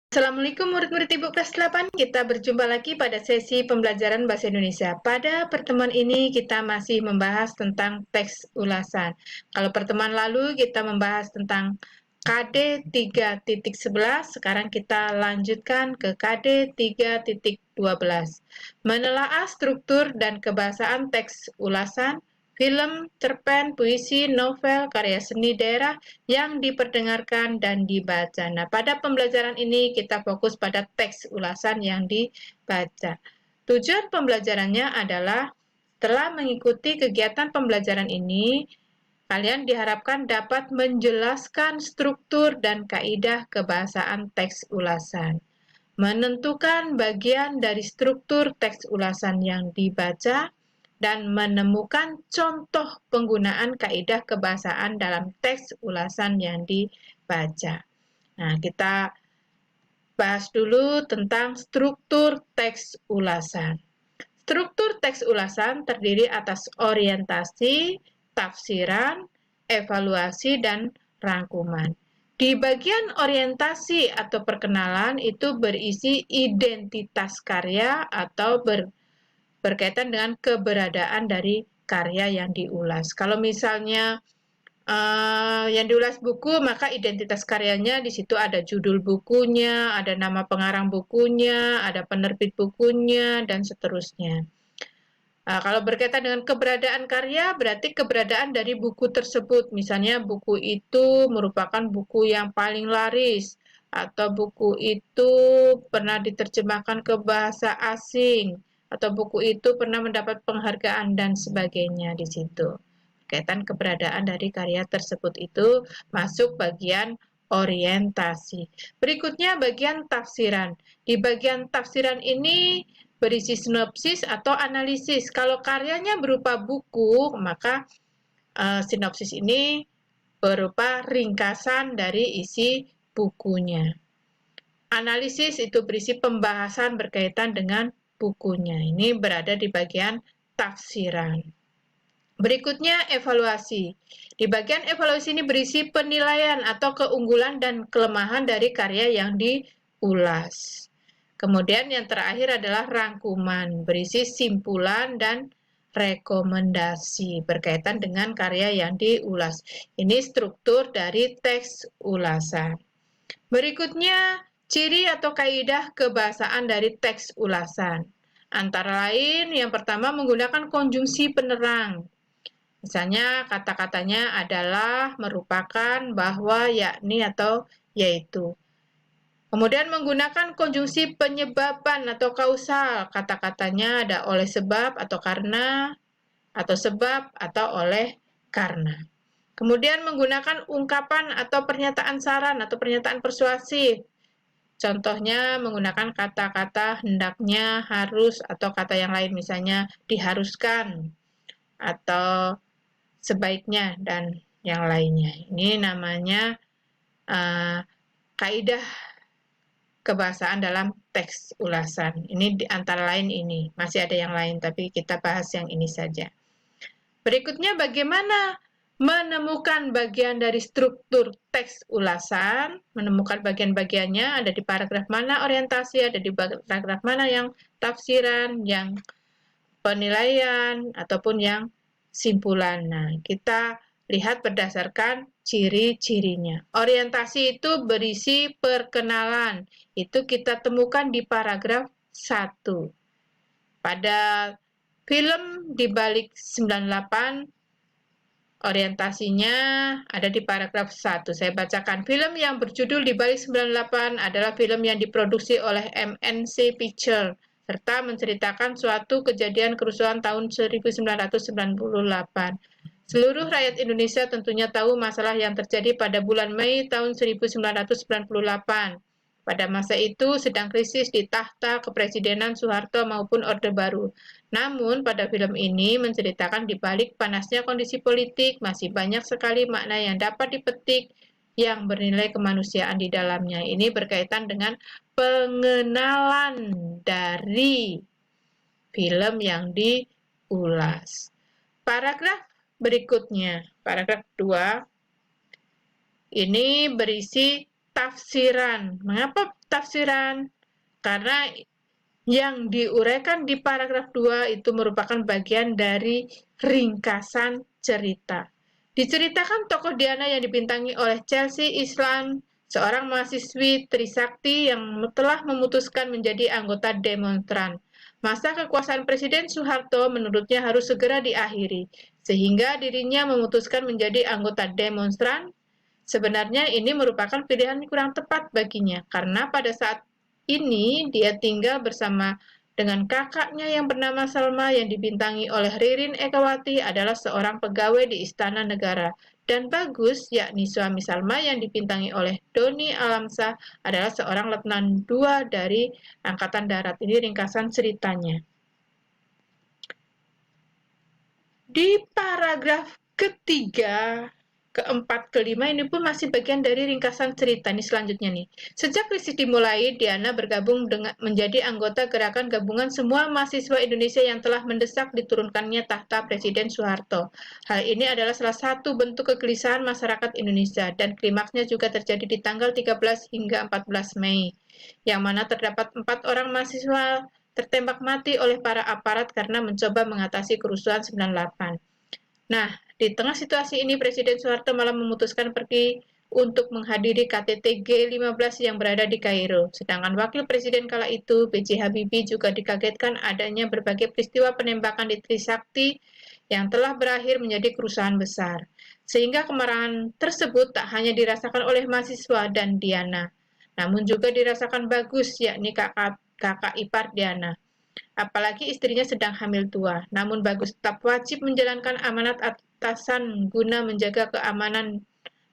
Assalamualaikum murid-murid Ibu kelas 8. Kita berjumpa lagi pada sesi pembelajaran Bahasa Indonesia. Pada pertemuan ini kita masih membahas tentang teks ulasan. Kalau pertemuan lalu kita membahas tentang KD 3.11, sekarang kita lanjutkan ke KD 3.12. Menelaah struktur dan kebahasaan teks ulasan, film, cerpen, puisi, novel, karya seni daerah yang diperdengarkan dan dibaca. Nah, pada pembelajaran ini kita fokus pada teks ulasan yang dibaca. Tujuan pembelajarannya adalah setelah mengikuti kegiatan pembelajaran ini, kalian diharapkan dapat menjelaskan struktur dan kaidah kebahasaan teks ulasan, menentukan bagian dari struktur teks ulasan yang dibaca, dan menemukan contoh penggunaan kaidah kebahasaan dalam teks ulasan yang dibaca. Nah, kita bahas dulu tentang struktur teks ulasan. Struktur teks ulasan terdiri atas orientasi, tafsiran, evaluasi, dan rangkuman. Di bagian orientasi atau perkenalan itu berisi identitas karya atau berkaitan dengan keberadaan dari karya yang diulas. Kalau misalnya yang diulas buku, maka identitas karyanya di situ ada judul bukunya, ada nama pengarang bukunya, ada penerbit bukunya, dan seterusnya. Kalau berkaitan dengan keberadaan karya, berarti keberadaan dari buku tersebut. Misalnya buku itu merupakan buku yang paling laris, atau buku itu pernah diterjemahkan ke bahasa asing, atau buku itu pernah mendapat penghargaan, dan sebagainya di situ. Berkaitan keberadaan dari karya tersebut itu masuk bagian orientasi. Berikutnya bagian tafsiran. Di bagian tafsiran ini berisi sinopsis atau analisis. Kalau karyanya berupa buku, maka sinopsis ini berupa ringkasan dari isi bukunya. Analisis itu berisi pembahasan berkaitan dengan bukunya. Ini berada di bagian tafsiran. Berikutnya evaluasi. Di bagian evaluasi ini berisi penilaian atau keunggulan dan kelemahan dari karya yang diulas. Kemudian yang terakhir adalah rangkuman, berisi simpulan dan rekomendasi berkaitan dengan karya yang diulas. Ini struktur dari teks ulasan. Berikutnya, ciri atau kaidah kebahasaan dari teks ulasan. Antara lain, yang pertama menggunakan konjungsi penerang. Misalnya kata-katanya adalah, merupakan, bahwa, yakni, atau yaitu. Kemudian menggunakan konjungsi penyebaban atau kausal. Kata-katanya ada oleh sebab atau karena, atau sebab atau oleh karena. Kemudian menggunakan ungkapan atau pernyataan saran atau pernyataan persuasif. Contohnya menggunakan kata-kata hendaknya, harus, atau kata yang lain, misalnya diharuskan, atau sebaiknya, dan yang lainnya. Ini namanya kaidah kebahasaan dalam teks ulasan. Ini di antara lain ini. Masih ada yang lain, tapi kita bahas yang ini saja. Berikutnya bagaimana menemukan bagian dari struktur teks ulasan, menemukan bagian-bagiannya, ada di paragraf mana orientasi, ada di paragraf mana yang tafsiran, yang penilaian, ataupun yang simpulan. Nah, kita lihat berdasarkan ciri-cirinya. Orientasi itu berisi perkenalan. Itu kita temukan di paragraf 1. Pada film di balik 98, orientasinya ada di paragraf 1. Saya bacakan. Film yang berjudul Di Balik 98 adalah film yang diproduksi oleh MNC Pictures serta menceritakan suatu kejadian kerusuhan tahun 1998. Seluruh rakyat Indonesia tentunya tahu masalah yang terjadi pada bulan Mei tahun 1998. Pada masa itu sedang krisis di tahta kepresidenan Soeharto maupun Orde Baru. Namun, pada film ini menceritakan di balik panasnya kondisi politik, masih banyak sekali makna yang dapat dipetik yang bernilai kemanusiaan di dalamnya. Ini berkaitan dengan pengenalan dari film yang diulas. Paragraf berikutnya, paragraf 2, ini berisi tafsiran. Mengapa tafsiran, karena yang diuraikan di paragraf 2 itu merupakan bagian dari ringkasan cerita. Diceritakan tokoh Diana yang dibintangi oleh Chelsea Islan, seorang mahasiswi Trisakti yang telah memutuskan menjadi anggota demonstran. Masa kekuasaan Presiden Soeharto menurutnya harus segera diakhiri, sehingga dirinya memutuskan menjadi anggota demonstran. Sebenarnya ini merupakan pilihan yang kurang tepat baginya, karena pada saat ini dia tinggal bersama dengan kakaknya yang bernama Salma yang dibintangi oleh Ririn Ekawati adalah seorang pegawai di Istana Negara. Dan Bagus, yakni suami Salma yang dibintangi oleh Doni Alamsah adalah seorang letnan 2 dari Angkatan Darat. Ini ringkasan ceritanya. Di paragraf ketiga, keempat, kelima ini pun masih bagian dari ringkasan cerita nih selanjutnya nih. Sejak krisis dimulai, Diana bergabung menjadi anggota gerakan gabungan semua mahasiswa Indonesia yang telah mendesak diturunkannya tahta Presiden Soeharto. Hal ini adalah salah satu bentuk kegelisahan masyarakat Indonesia dan klimaksnya juga terjadi di tanggal 13 hingga 14 Mei, yang mana terdapat 4 orang mahasiswa tertembak mati oleh para aparat karena mencoba mengatasi kerusuhan 98. Nah, di tengah situasi ini Presiden Soeharto malah memutuskan pergi untuk menghadiri KTT G15 yang berada di Kairo. Sedangkan Wakil Presiden kala itu, B.J. Habibie, juga dikagetkan adanya berbagai peristiwa penembakan di Trisakti yang telah berakhir menjadi kerusuhan besar. Sehingga kemarahan tersebut tak hanya dirasakan oleh mahasiswa dan Diana, namun juga dirasakan Bagus, yakni kakak ipar Diana. Apalagi istrinya sedang hamil tua. Namun Bagus tetap wajib menjalankan amanat atasan guna menjaga keamanan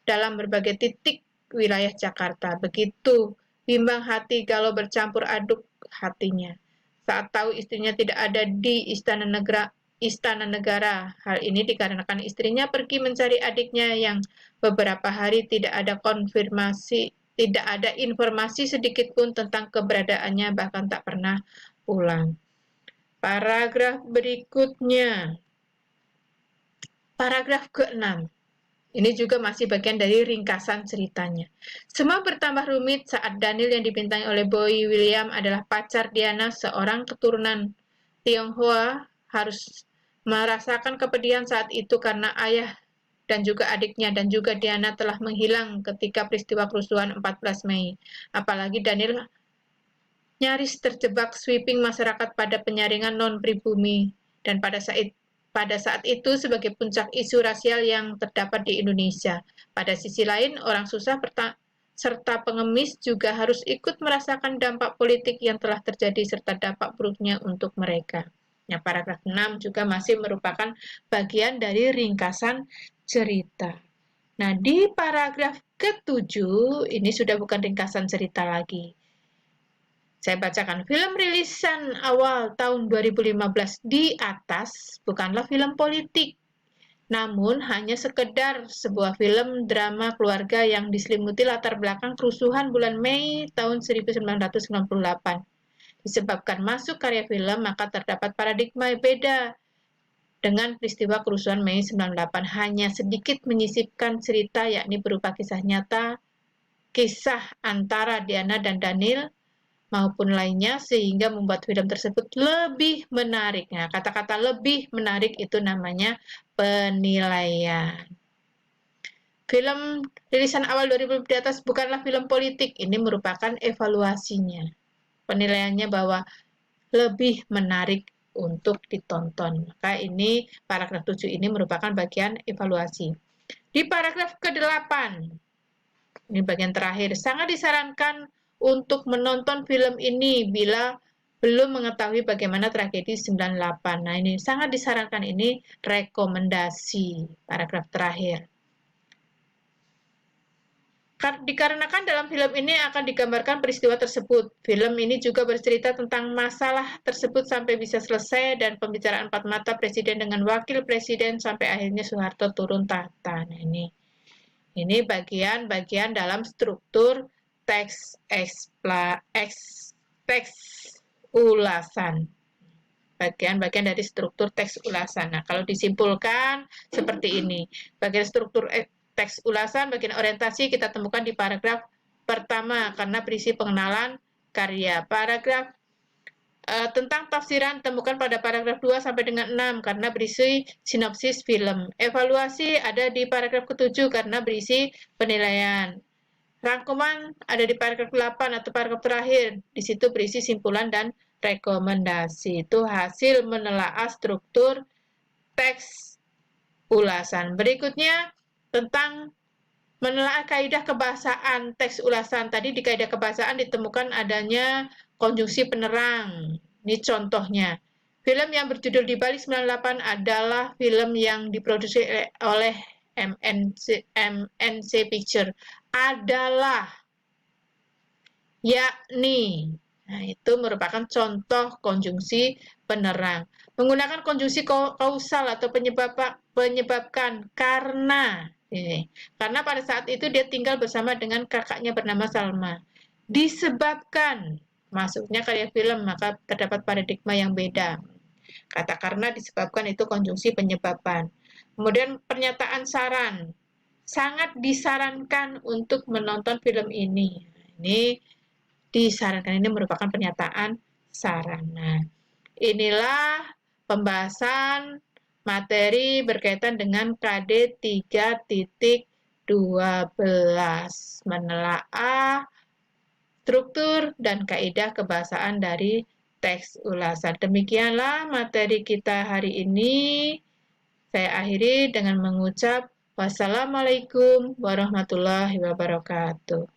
dalam berbagai titik wilayah Jakarta. Begitu bimbang hati galau bercampur aduk hatinya saat tahu istrinya tidak ada di Istana Negara. Hal ini dikarenakan istrinya pergi mencari adiknya yang beberapa hari tidak ada informasi sedikit pun tentang keberadaannya, bahkan tak pernah pulang. Paragraf berikutnya, paragraf ke-6. Ini juga masih bagian dari ringkasan ceritanya. Semua bertambah rumit saat Daniel yang dibintangi oleh Boy William adalah pacar Diana, seorang keturunan Tionghoa, harus merasakan kepedihan saat itu karena ayah dan juga adiknya dan juga Diana telah menghilang ketika peristiwa kerusuhan 14 Mei. Apalagi Daniel nyaris terjebak sweeping masyarakat pada penyaringan non-pribumi dan pada saat itu sebagai puncak isu rasial yang terdapat di Indonesia. Pada sisi lain, orang susah serta pengemis juga harus ikut merasakan dampak politik yang telah terjadi serta dampak buruknya untuk mereka. Nah, paragraf 6 juga masih merupakan bagian dari ringkasan cerita. Nah, di paragraf ke-7, ini sudah bukan ringkasan cerita lagi. Saya bacakan, film rilisan awal tahun 2015 di atas bukanlah film politik, namun hanya sekedar sebuah film drama keluarga yang diselimuti latar belakang kerusuhan bulan Mei tahun 1998. Disebabkan masuk karya film, maka terdapat paradigma beda dengan peristiwa kerusuhan Mei 98, hanya sedikit menyisipkan cerita yakni berupa kisah nyata, kisah antara Diana dan Daniel, maupun lainnya sehingga membuat film tersebut lebih menarik. Nah, kata-kata lebih menarik itu namanya penilaian. Film rilisan awal 2000 di atas bukanlah film politik, ini merupakan evaluasinya. Penilaiannya bahwa lebih menarik untuk ditonton. Maka ini paragraf 7 ini merupakan bagian evaluasi. Di paragraf ke-8, ini bagian terakhir, sangat disarankan untuk menonton film ini bila belum mengetahui bagaimana tragedi 98. Nah, ini sangat disarankan, ini rekomendasi, paragraf terakhir. Dikarenakan dalam film ini akan digambarkan peristiwa tersebut. Film ini juga bercerita tentang masalah tersebut sampai bisa selesai dan pembicaraan empat mata presiden dengan wakil presiden sampai akhirnya Soeharto turun tahta. Nah, ini bagian-bagian dalam struktur teks ulasan. Bagian-bagian dari struktur teks ulasan. Nah, kalau disimpulkan seperti ini. Bagian struktur teks ulasan, bagian orientasi kita temukan di paragraf pertama karena berisi pengenalan karya. Paragraf tentang tafsiran temukan pada paragraf 2 sampai dengan 6 karena berisi sinopsis film. Evaluasi ada di paragraf ke-7 karena berisi penilaian. Rangkuman ada di paragraf 8 atau paragraf terakhir. Di situ berisi simpulan dan rekomendasi. Itu hasil menelaah struktur teks ulasan. Berikutnya tentang menelaah kaidah kebahasaan teks ulasan. Tadi di kaidah kebahasaan ditemukan adanya konjungsi penerang. Ini contohnya. Film yang berjudul Di Balik 98 adalah film yang diproduksi oleh MNC Picture. Adalah, yakni. Nah, itu merupakan contoh konjungsi penerang. Menggunakan konjungsi kausal atau penyebabkan karena. Karena pada saat itu dia tinggal bersama dengan kakaknya bernama Salma. Disebabkan masuknya karya film, maka terdapat paradigma yang beda. Kata karena disebabkan itu konjungsi penyebaban. Kemudian pernyataan saran. Sangat disarankan untuk menonton film ini. Ini disarankan, ini merupakan pernyataan saran. Nah, inilah pembahasan materi berkaitan dengan KD 3.12 menelaah struktur dan kaidah kebahasaan dari teks ulasan. Demikianlah materi kita hari ini. Saya akhiri dengan mengucap wassalamualaikum warahmatullahi wabarakatuh.